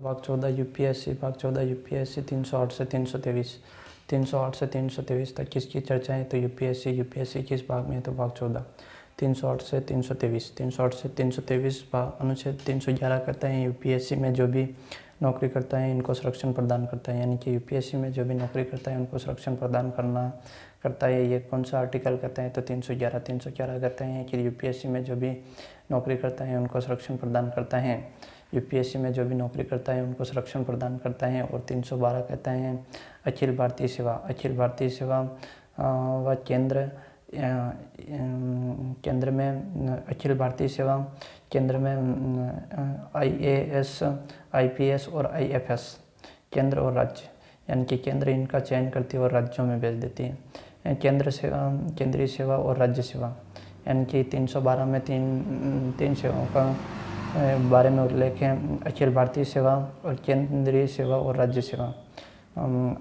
भाग 14 यूपीएससी, भाग 14 यूपीएससी 308 से 323, 308 से 323 तक किसकी चर्चा है? तो यूपीएससी किस भाग में है? तो भाग 14। 308 से 323, 308 से 323 अनुच्छेद 311 कहता है यूपीएससी में जो भी नौकरी करता है इनको संरक्षण प्रदान करता है। यानी कि यूपीएससी में जो भी नौकरी करता है उनको संरक्षण प्रदान करता है। ये कौन सा आर्टिकल कहता है? तो 311। 311 कहते हैं कि यूपीएससी में जो भी नौकरी करता है उनको संरक्षण प्रदान करता है। यूपीएससी में जो भी नौकरी करता है उनको संरक्षण प्रदान करता है। और 312 कहता है अखिल भारतीय सेवा, अखिल भारतीय सेवा व केंद्र में अखिल भारतीय सेवा केंद्र में आईएएस, आईपीएस और आईएफएस केंद्र और राज्य, यानी कि केंद्र इनका चयन करती है और राज्यों में भेज देती है। केंद्र सेवा, केंद्रीय सेवा और राज्य सेवा, यानी कि 312 में तीन सेवाओं का बारे में उल्लेख है, अखिल भारतीय सेवा और केंद्रीय सेवा और राज्य सेवा।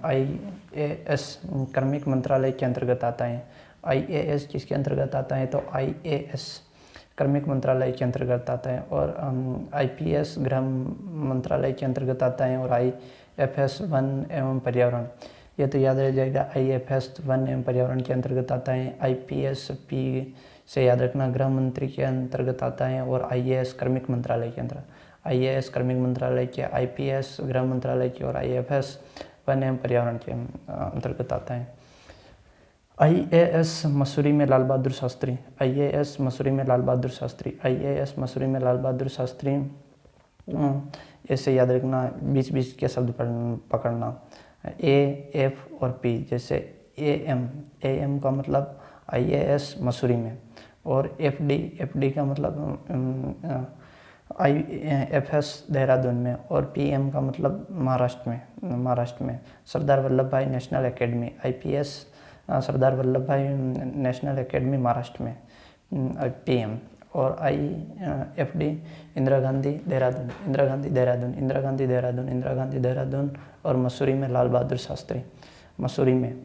आईएएस कार्मिक मंत्रालय के अंतर्गत आता है। आईएएस किसके अंतर्गत आता है? तो आईएएस कार्मिक मंत्रालय के अंतर्गत आता है। और आईपीएस गृह मंत्रालय के अंतर्गत आता है। और आईएफएस वन एवं पर्यावरण, ये तो याद रह जाएगा, आईएफएस वन एवं पर्यावरण के अंतर्गत आता है। आईपीएस पी से याद रखना गृह मंत्री के अंतर्गत आता है। और आईएएस कार्मिक मंत्रालय के अंतर्गत, आईएएस कार्मिक मंत्रालय के, आईपीएस गृह मंत्रालय की और आईएफएस वन एवं पर्यावरण के अंतर्गत आता है। आईएएस मसूरी में लाल बहादुर शास्त्री, आईएएस मसूरी में लाल बहादुर शास्त्री, आईएएस मसूरी में लाल बहादुर शास्त्री, ऐसे याद रखना, बीच बीच के शब्द पकड़ना, ए, एफ और पी। जैसे एएम, एएम का मतलब आईएएस मसूरी में, और एफडी, एफडी का मतलब आईएफएस देहरादून में, और पीएम का मतलब महाराष्ट्र में। सरदार Vallabh Bhai national academy, IPS Sardar Vallabh Bhai national academy Maharashtra में, पीएम। और आईएफडी इंदिरा गांधी देहरादून, इंदिरा गांधी देहरादून, इंदिरा गांधी देहरादून, इंदिरा गांधी देहरादून। और मसूरी में लाल बहादुर शास्त्री, मसूरी में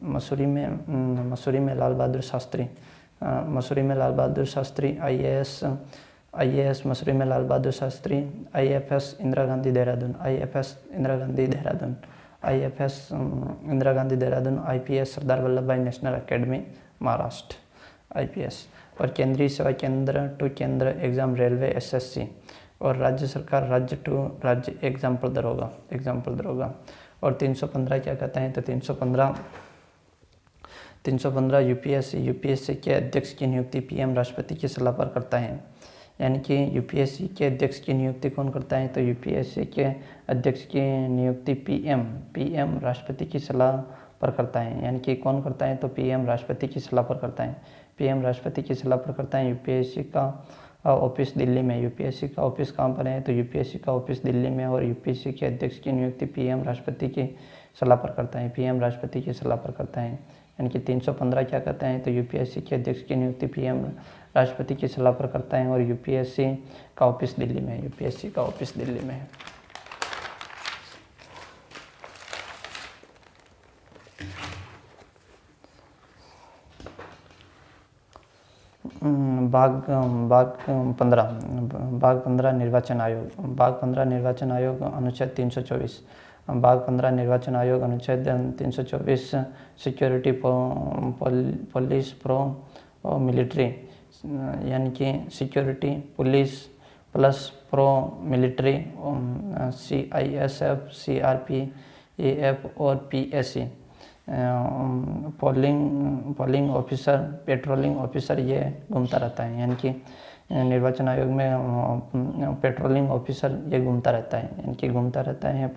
लाल बहादुर शास्त्री, मसूरी में लाल बहादुर शास्त्री। आईएएस मसूरी में Lal Bahadur Shastri. IFS Indira Gandhi Dehradun, IFS Indira Gandhi Dehradun, IFS Indira Gandhi Dehradun. IPS Sardar Vallabh Bhai national academy Maharashtra, IPS. और केंद्रीय सेवा केंद्र टू केंद्र एग्जाम रेलवे एसएससी। और राज्य सरकार राज्य टू राज्य एग्जाम पर दरोगा। और 315 क्या कहता है? तो 315 यूपीएससी के अध्यक्ष की नियुक्ति पीएम राष्ट्रपति की सलाह पर करता है। यानी कि यूपीएससी के अध्यक्ष की नियुक्ति कौन करता है? तो यूपीएससी के अध्यक्ष की नियुक्ति पीएम राष्ट्रपति की सलाह पर करता है। यानी कि कौन करता है? तो पीएम राष्ट्रपति की सलाह पर करता है, पीएम राष्ट्रपति की सलाह पर करता है। यूपीएससी का ऑफिस दिल्ली में, यूपीएससी का ऑफिस कहाँ पर है? तो यूपीएससी का ऑफिस दिल्ली में। और यूपीएससी के अध्यक्ष की नियुक्ति पीएम राष्ट्रपति की सलाह पर करता है, पीएम राष्ट्रपति की सलाह पर करता है। यानी कि 315 क्या कहते हैं? तो यूपीएससी के अध्यक्ष की नियुक्ति पीएम राष्ट्रपति की सलाह पर करता है। और यूपीएससी का ऑफिस दिल्ली में है, यूपीएससी का ऑफिस दिल्ली में है। भाग 15 निर्वाचन आयोग, भाग 15 निर्वाचन आयोग अनुच्छेद 324, भाग 15 निर्वाचन आयोग अनुच्छेद 324 सिक्योरिटी पुलिस प्रो मिलिट्री, यानी कि security police plus pro military, CISF, CRPF और PAC, polling officer, patrolling officer, ये घूमता रहता है। यानी कि निर्वाचन आयोग में पेट्रोलिंग ऑफिसर ये घूमता रहता है, यानी कि घूमता रहता है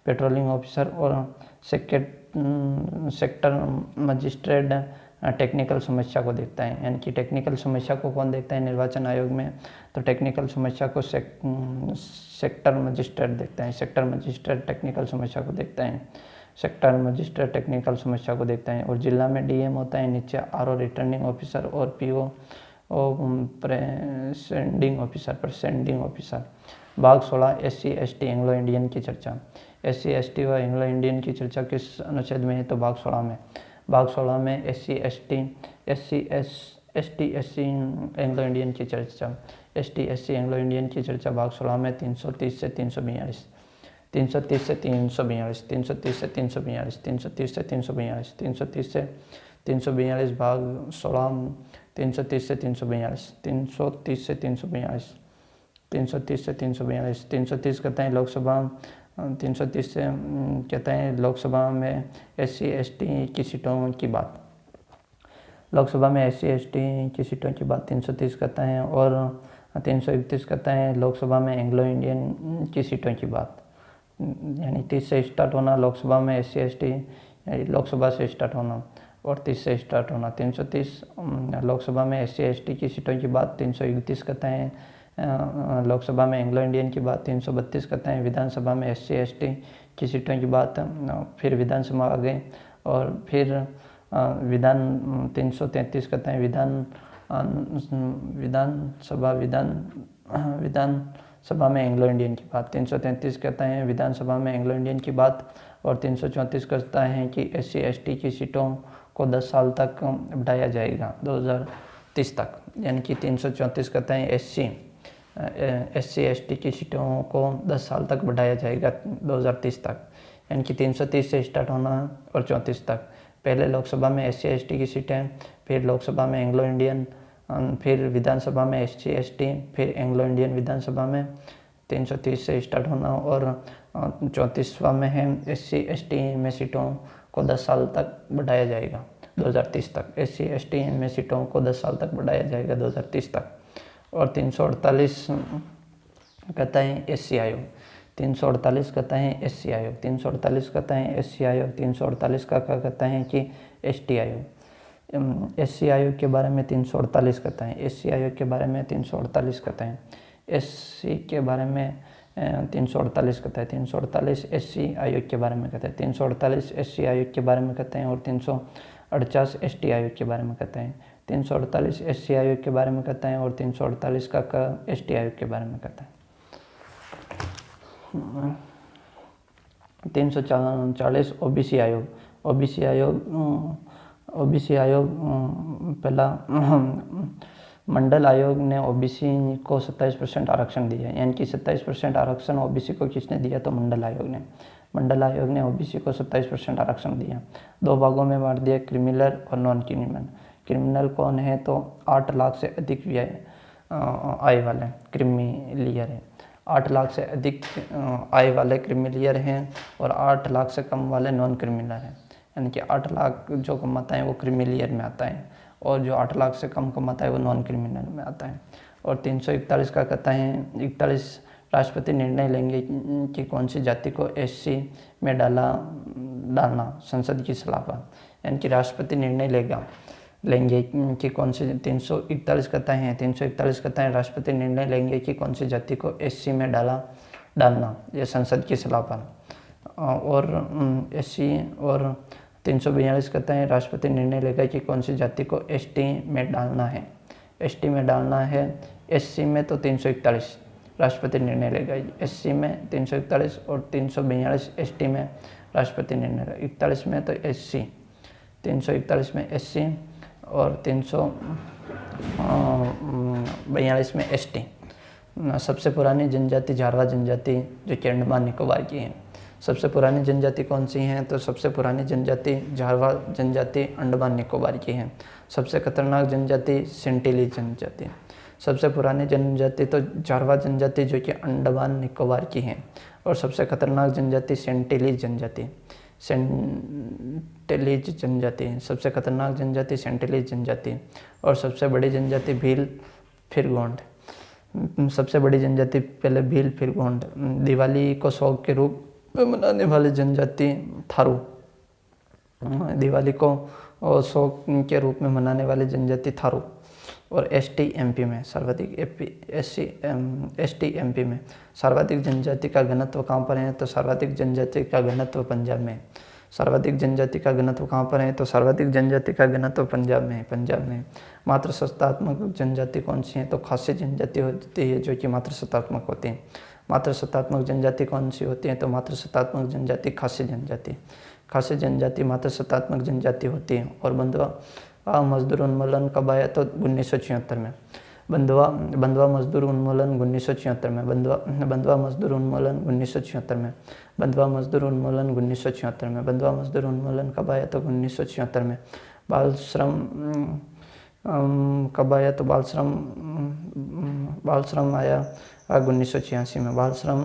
पेट्रोलिंग ऑफिसर। और सेक्टर मजिस्ट्रेट टेक्निकल समस्या को देखता है। यानी कि टेक्निकल समस्या को कौन देखता है निर्वाचन आयोग में? तो टेक्निकल समस्या को सेक्टर मजिस्ट्रेट देखता है, सेक्टर मजिस्ट्रेट टेक्निकल समस्या को देखता है, सेक्टर मजिस्ट्रेट टेक्निकल समस्या को देखता है। और जिला में डीएम होता है, नीचे आरओ रिटर्निंग ऑफिसर और पीओ प्रेसेंडिंग ऑफिसर। भाग 16 एससी एसटी एंग्लो इंडियन की चर्चा, एससी एसटी व एंग्लो इंडियन की चर्चा किस अनुच्छेद में है? तो भाग 16 में। भाग 16 में एससी एसटी एंग्लो इंडियन की चर्चा, एसटी एससी एंग्लो इंडियन की चर्चा भाग 16 में 330 से 342, 330 से 342, 330 से 342, 330 से 342, 330 से 342 भाग 16, 330 से 342, 330 से 342, 330 से 342, 330 कहते हैं लोकसभा, 330 से कहते हैं लोकसभा में SC ST की सीटों की बात, लोकसभा में SC ST की सीटों की बात 330 कहता है। और 331 कहता है लोकसभा में एंग्लो इंडियन की सीटों की बात, यानी 30 से स्टार्ट होना लोकसभा में SC ST, लोकसभा से स्टार्ट होना और 30 से स्टार्ट होना। 330 लोकसभा में SC ST की सीटों की बात। 331 कहता है लोकसभा में एंग्लो इंडियन की बात। 332 कहता है विधानसभा में SC ST की सीटों की बात। फिर विधानसभा आ गए और फिर विधान 333 कहते हैं विधानसभा में एंग्लो इंडियन की बात। 333 कहता है विधानसभा में एंग्लो इंडियन की बात। और 334 कहता है कि SC ST की सीटों को 10 साल तक बढ़ाया जाएगा 2030 तक, यानी कि 334 कहता है SC ST की सीटों को 10 साल तक बढ़ाया जाएगा 2030 तक, यानी कि 330 से स्टार्ट होना और 34 तक। पहले लोकसभा में SC ST की सीटें, फिर लोकसभा में एंग्लो इंडियन, फिर विधानसभा में SC ST, फिर एंग्लो इंडियन विधानसभा में 330 से स्टार्ट होना और 34वां में है SC ST में सीटों को 10 साल तक बढ़ाया जाएगा 2030 तक। SC ST में सीटों को 10 साल तक बढ़ाया जाएगा 2030 तक। और 348 कहता है SC आयोग, 348 कहता है SC आयोग, 348 कहता है SC आयोग, 348 का क्या कहता है कि ST आयोग। SC आयोग के बारे में 348 कहता है, SC आयोग के बारे में 348 कहता है, SC के बारे में 348 कहता है, 348 SC आयोग के बारे में कहता है, 348 SC आयोग के बारे में कहते हैं। और 348 ST आयोग के बारे में कहते हैं। 348 SC आयोग के बारे में कहते हैं और 348 का ST आयोग के बारे में कहता है। 340 OBC आयोग, OBC आयोग पहला मंडल आयोग ने OBC को 27% आरक्षण दिया, यानी कि 27% आरक्षण OBC को किसने दिया? तो मंडल आयोग ने OBC को 27% आरक्षण दिया। 2 भागों में बांट दिया, क्रिमिनल और नॉन क्रिमिनल। क्रिमिनल कौन है? तो 8 लाख से अधिक आय वाले क्रिमिलियर हैं, 8 लाख से अधिक आय वाले क्रिमिलियर हैं और 8 लाख से कम वाले नॉन क्रिमिनल हैं, यानी कि 8 लाख जो कमाता है वो क्रिमिलियर में आता है और जो 8 लाख से कम कमाता है वो नॉन क्रिमिनल में आता है। और 341 का कहता है 41 राष्ट्रपति निर्णय लेंगे कि कौन सी जाति को SC में डालना संसद की सलाह पर, यानी कि राष्ट्रपति निर्णय लेंगे कि कौन सी 341 कहता है राष्ट्रपति निर्णय लेंगे कि कौन सी जाति को SC में डालना ये संसद की सलाह पर। और SC और 342 कहता है राष्ट्रपति निर्णय लेगा कि कौन सी जाति को ST में डालना है, ST में डालना है। SC में तो 341 राष्ट्रपति निर्णय लेगा, SC में 341 और 342 ST में राष्ट्रपति निर्णय लेगा। 41 में तो SC, 341 में SC और 342 में ST। सबसे पुरानी जनजाति झारवा जनजाति जो कि अंडमान निकोबार की है। सबसे पुरानी जनजाति कौन सी हैं? तो सबसे पुरानी जनजाति झारवा जनजाति अंडमान निकोबार की है। सबसे खतरनाक जनजाति सेंटिली जनजाति। सबसे पुरानी जनजाति तो झारवा जनजाति जो कि अंडमान निकोबार की है और सबसे खतरनाक जनजाति सेंटिलीज जनजाति। सबसे खतरनाक जनजाति सेंटिलीज जनजाति और सबसे बड़ी जनजाति भील फिर गोंड। सबसे बड़ी जनजाति पहले भील फिर गोंड। दिवाली को शौक के रूप में मनाने वाली जनजाति थारू। दिवाली को शौक के रूप में मनाने वाली जनजाति थारू। और ST MP में सर्वाधिक ST MP में सर्वाधिक जनजाति का घनत्व कहाँ पर है? तो सर्वाधिक जनजाति का घनत्व पंजाब में। सर्वाधिक जनजाति का घनत्व कहाँ पर है? तो सर्वाधिक जनजाति का घनत्व पंजाब में। मातृसत्तात्मक जनजाति कौन सी है? तो खासी जनजाति होती है जो कि मातृसत्तात्मक होती है। मातृसत्तात्मक जनजाति कौन सी होती है? तो मातृसत्तात्मक जनजाति खासी जनजाति मातृसत्तात्मक जनजाति होती है। और बंधुआ मजदूर उन्मूलन कब आया? तो 1976 में। बंधुआ मजदूर उन्मूलन 1976 में, बंधुआ मजदूर उन्मूलन 1976 में, बंधुआ मजदूर उन्मूलन 1976 में, बंधुआ मजदूर उन्मूलन कब आया तो 1976 में। बाल श्रम कब आया तो बाल श्रम आया 1986 में। बाल श्रम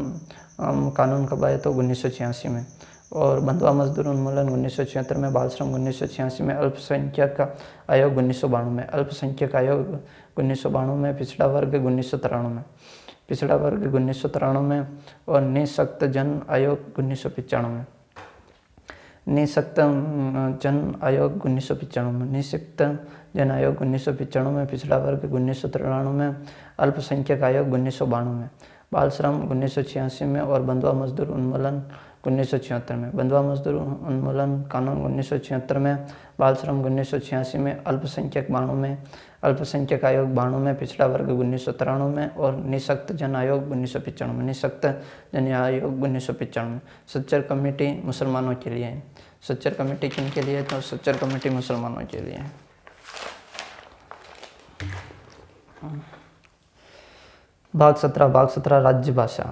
कानून कब आया तो 1986 में। और बंधुआ मजदूर उन्मूलन 1976 में, बाल श्रम 1986 में, अल्पसंख्यक आयोग 1992 में, अल्पसंख्यक आयोग 1992 में, पिछड़ा वर्ग 1993 में, पिछड़ा वर्ग 1993 में, और निःशक्त जन आयोग 1995 में, निःशक्त जन आयोग 1995 में, निःशक्त जन आयोग 1995 में, पिछड़ा वर्ग 1993 में, अल्पसंख्यक आयोग 1992 में, बाल श्रम 1986 में, और बंधुआ मजदूर उन्मूलन 1976 में, बंधुआ मजदूर उन्मूलन कानून 1976 में, बाल श्रम 1986 में, अल्पसंख्यक 92 में, अल्पसंख्यक आयोग 92 में, पिछड़ा वर्ग 1993 में, और निःशक्त जन आयोग 1995 में, निःशक्त जन आयोग 1995 में। सच्चर कमेटी मुसलमानों के लिए है। सच्चर कमेटी किन के लिए? तो सच्चर कमेटी मुसलमानों के लिए है। भाग 17 राजभाषा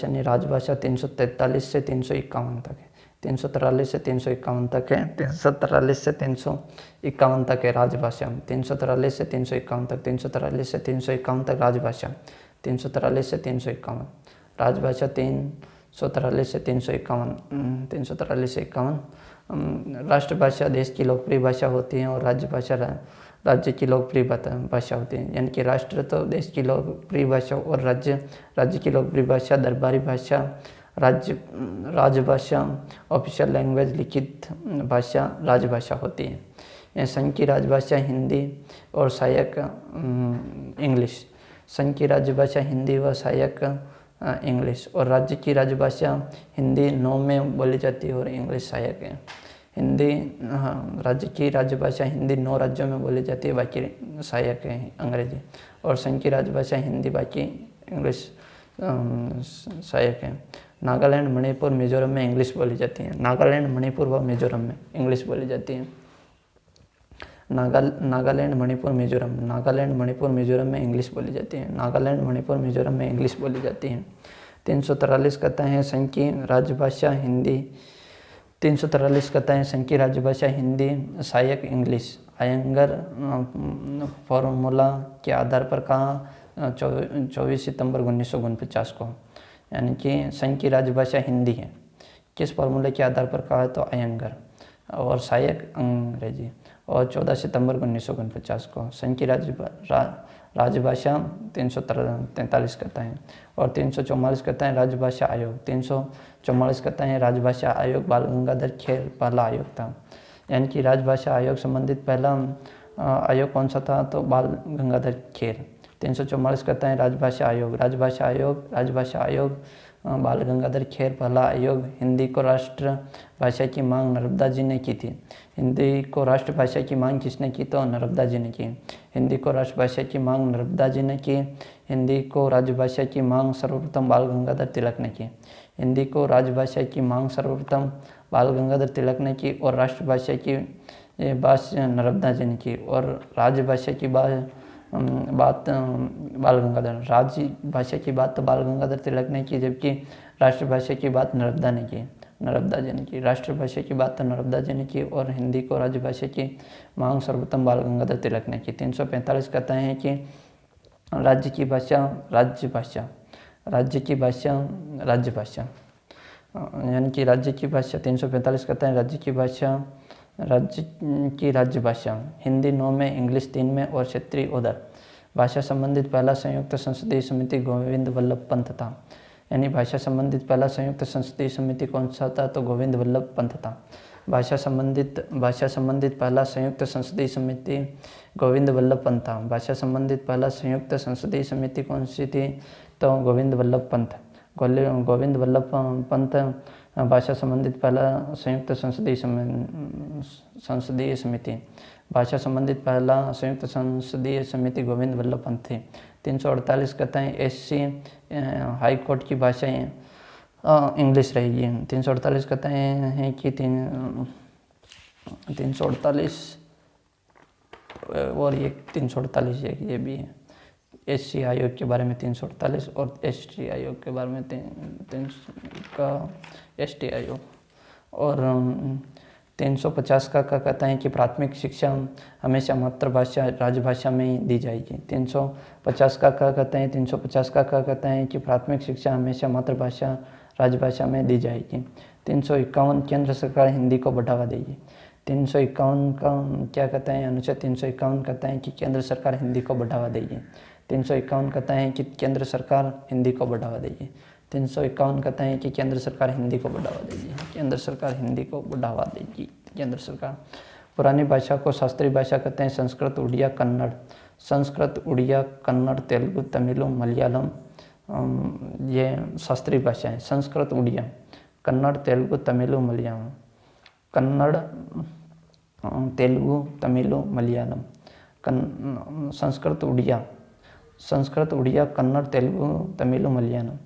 नहीं, राजभाषा 343 से 351 तक है, 343 से 351 तक है, 343 से 351 तक है राजभाषा, 343 से 351 तक, 343 से 351 तक राजभाषा, 343 से 351 राजभाषा, 343 से 351, 343 से 51 राष्ट्रभाषा देश की लोकप्रिय भाषा होती है, और राज्यभाषा राज्य की लोकप्रिय भाषा होती है। यानी कि राष्ट्र तो देश की लोकप्रिय भाषा, और राज्य की लोकप्रिय भाषा दरबारी भाषा, राजभाषा, ऑफिशियल लैंग्वेज लिखित भाषा राजभाषा होती है। संघ की राजभाषा हिंदी और सहायक इंग्लिश, संघ की राजभाषा हिंदी व सहायक इंग्लिश, और राज्य की राजभाषा हिंदी 9 में बोली जाती है और इंग्लिश सहायक है। हिंदी राज्य की राजभाषा हिंदी 9 राज्यों में बोली जाती है, बाकी सहायक है अंग्रेजी, और संघ की राजभाषा हिंदी, बाकी इंग्लिश सहायक है। नागालैंड, मणिपुर, मिजोरम में इंग्लिश बोली जाती है। नागालैंड, मणिपुर व मिजोरम में इंग्लिश बोली जाती है। नागालैंड, मणिपुर, मिजोरम, नागालैंड, मणिपुर, मिजोरम में इंग्लिश बोली जाती है। नागालैंड, मणिपुर, मिजोरम में इंग्लिश बोली जाती है। 343 कहता है संघ की राजभाषा हिंदी, 343 कहता है संघ की राजभाषा हिंदी, सहायक इंग्लिश। आयंगर फॉर्मूला के आधार पर कहा 24 सितंबर 1949 को, यानी कि संघ की राजभाषा हिंदी है। किस फॉर्मूले के आधार पर कहा तो आयंगर, और सहायक अंग्रेजी, और 14 सितंबर 1949 को। संघ की राजभाषा 343 कहता है, और 344 कहता है राजभाषा आयोग, 344 कहता है राजभाषा आयोग बाल गंगाधर खेर पहला आयोग था। यानी कि राजभाषा आयोग संबंधित पहला आयोग कौन सा था तो बाल गंगाधर खेर। 344 कहता है राजभाषा आयोग बाल गंगाधर खेर पहला आयोग। हिंदी को राष्ट्र भाषा की मांग नर्मदा जी ने की थी। हिंदी को राष्ट्रभाषा की मांग किसने की तो नर्मदा जी ने की। हिंदी को राष्ट्रभाषा की मांग नर्मदा जी ने की। हिंदी को राजभाषा की मांग सर्वप्रथम बाल गंगाधर तिलक ने की। हिंदी को राजभाषा की मांग सर्वप्रथम बाल गंगाधर तिलक ने की, और राष्ट्रभाषा की बात नर्मदा जी ने की, और राजभाषा की बात बाल गंगाधर, राजभाषा की बात तो बाल गंगाधर तिलक ने की, जबकि राष्ट्रभाषा की बात नर्मदा जी ने की। राष्ट्रभाषा की बात तो नर्मदा जी ने की, और हिंदी को राजभाषा की मांग सर्वप्रथम बाल गंगाधर तिलक ने की। 345 कहता है कि राज्य की भाषा राज्यभाषा, यानी कि राज्य की भाषा। 345 कहता है राज्य की राज्यभाषा हिंदी 9 में, इंग्लिश 3 में, और क्षेत्रीय उधर। भाषा संबंधित पहला संयुक्त संसदीय समिति गोविंद वल्लभ पंत था। यानी भाषा संबंधित पहला संयुक्त संसदीय समिति कौन सा था तो गोविंद वल्लभ पंत था। भाषा संबंधित पहला संयुक्त संसदीय समिति गोविंद वल्लभ पंत था। भाषा संबंधित पहला संयुक्त संसदीय समिति कौन सी थी तो गोविंद वल्लभ पंत। गोविंद वल्लभ पंत भाषा संबंधित पहला संयुक्त संसदीय समिति। भाषा संबंधित पहला संयुक्त संसदीय समिति गोविंद वल्लभ पंत थी। 348 कहता है एससी हाई कोर्ट की भाषाएं इंग्लिश रहेगी। 348 कहते हैं कि 348 और ये 348 ये भी है। SC आयोग के बारे में 348 और ST आयोग के बारे में 300 ST आयोग। और 350 का कहता है कि प्राथमिक शिक्षा हमेशा मातृभाषा राजभाषा में ही दी जाएगी। 350 का कहता है 350 का कहता है कि प्राथमिक शिक्षा हमेशा मातृभाषा राजभाषा में दी जाएगी। 351 केंद्र सरकार हिंदी को बढ़ावा देगी। 351 का क्या कहता है, अनुच्छेद 351 कहता है कि केंद्र सरकार हिंदी को बढ़ावा देगी। 351 कहता है कि केंद्र सरकार हिंदी को बढ़ावा देगी। 351 कहता है कि केंद्र सरकार हिंदी को बढ़ावा देगी। केंद्र सरकार हिंदी को बढ़ावा देगी। केंद्र सरकार पुरानी भाषा को शास्त्रीय भाषा कहते हैं। संस्कृत, उड़िया, कन्नड़। संस्कृत, उड़िया, कन्नड़, तेलुगु, तमिल, मलयालम ये शास्त्रीय भाषा है। संस्कृत, उड़िया, कन्नड़, तेलुगु, तमिल, मलयालम। कन्नड़, तेलुगु, तमिल, मलयालम। संस्कृत, उड़िया, संस्कृत, उड़िया, कन्नड़, तेलुगु, तमिल, मलयालम।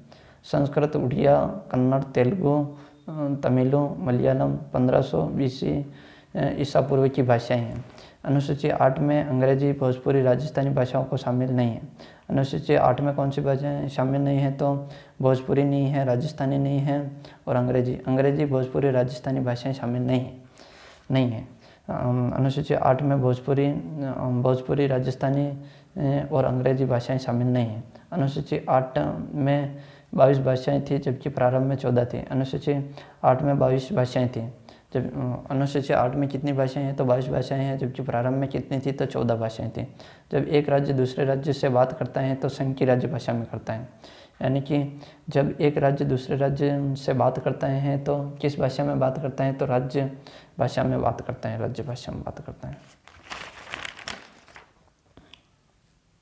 संस्कृत, उड़िया, कन्नड़, तेलुगु, तमिल, मलयालम 1500 BC ईसा पूर्व की भाषाएं हैं। अनुसूची 8 में अंग्रेजी, भोजपुरी, राजस्थानी भाषाओं को शामिल नहीं है। अनुसूची 8 में कौन सी भाषाएं शामिल नहीं है, तो भोजपुरी नहीं है, राजस्थानी नहीं है और अंग्रेजी, भोजपुरी, राजस्थानी भाषाएं शामिल नहीं है। अनुसूची 8 में भोजपुरी, राजस्थानी और अंग्रेजी भाषाएं शामिल नहीं हैं। अनुसूची 8 में 22 भाषाएं थी जबकि प्रारंभ में 14 थी। अनुसूची 8 में 22 भाषाएं थी। जब अनुसूची 8 में कितनी भाषाएं हैं, तो 22 भाषाएं हैं, जबकि प्रारंभ में कितनी थी, तो 14 भाषाएं थी। जब एक राज्य दूसरे राज्य से बात करता है तो संघ की राज्य भाषा में करता है। यानी कि जब एक राज्य दूसरे राज्य से बात करता है तो किस भाषा में बात करता है, तो राज्य भाषा में बात करता है, राज्य भाषा में बात करता है।